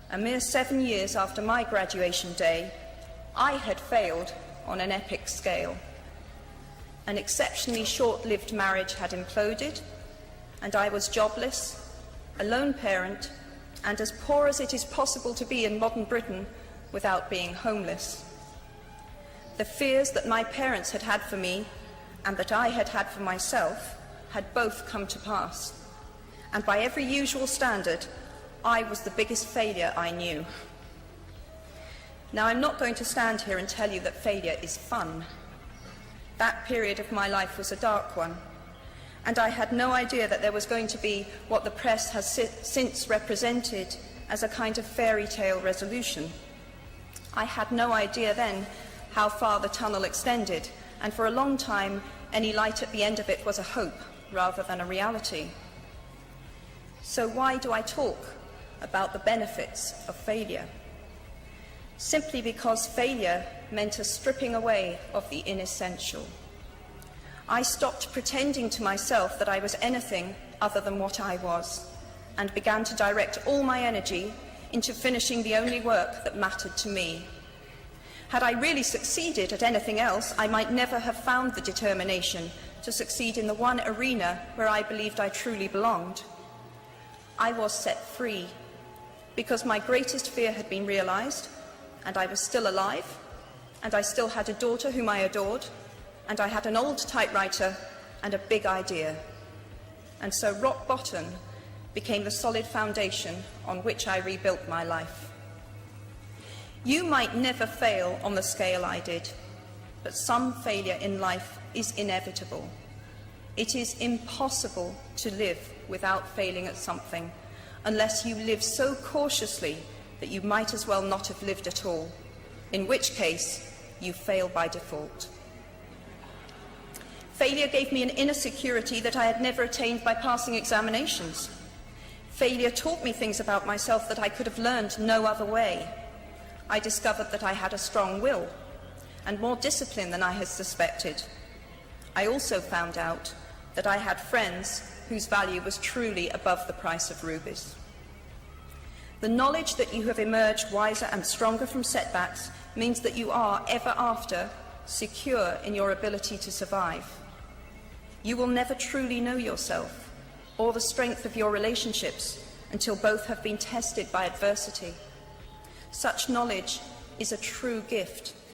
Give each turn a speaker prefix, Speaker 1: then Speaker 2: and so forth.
Speaker 1: a mere 7 years after my graduation day, I had failed on an epic scale. An exceptionally short-lived marriage had imploded, and I was jobless, a lone parent, and as poor as it is possible to be in modern Britain without being homeless. The fears that my parents had had for me and that I had had for myself had both come to pass, and by every usual standard, I was the biggest failure I knew. Now, I'm not going to stand here and tell you that failure is fun. That period of my life was a dark one, and I had no idea that there was going to be what the press has since represented as a kind of fairy tale resolution. I had no idea then how far the tunnel extended, and for a long time, any light at the end of it was a hope rather than a reality. So why do I talk about the benefits of failure? Simply because failure meant a stripping away of the inessential. I stopped pretending to myself that I was anything other than what I was, and began to direct all my energy into finishing the only work that mattered to me. Had I really succeeded at anything else, I might never have found the determination to succeed in the one arena where I believed I truly belonged. I was set free because my greatest fear had been realized, and I was still alive, and I still had a daughter whom I adored, and I had an old typewriter and a big idea. And so rock bottom became the solid foundation on which I rebuilt my life. You might never fail on the scale I did, but some failure in life is inevitable. It is impossible to live without failing at something, unless you live so cautiously that you might as well not have lived at all, in which case you fail by default. Failure gave me an inner security that I had never attained by passing examinations. Failure taught me things about myself that I could have learned no other way. I discovered that I had a strong will and more discipline than I had suspected. I also found out that I had friends whose value was truly above the price of rubies. The knowledge that you have emerged wiser and stronger from setbacks means that you are, ever after, secure in your ability to survive. You will never truly know yourself or the strength of your relationships until both have been tested by adversity. Such knowledge is a true gift,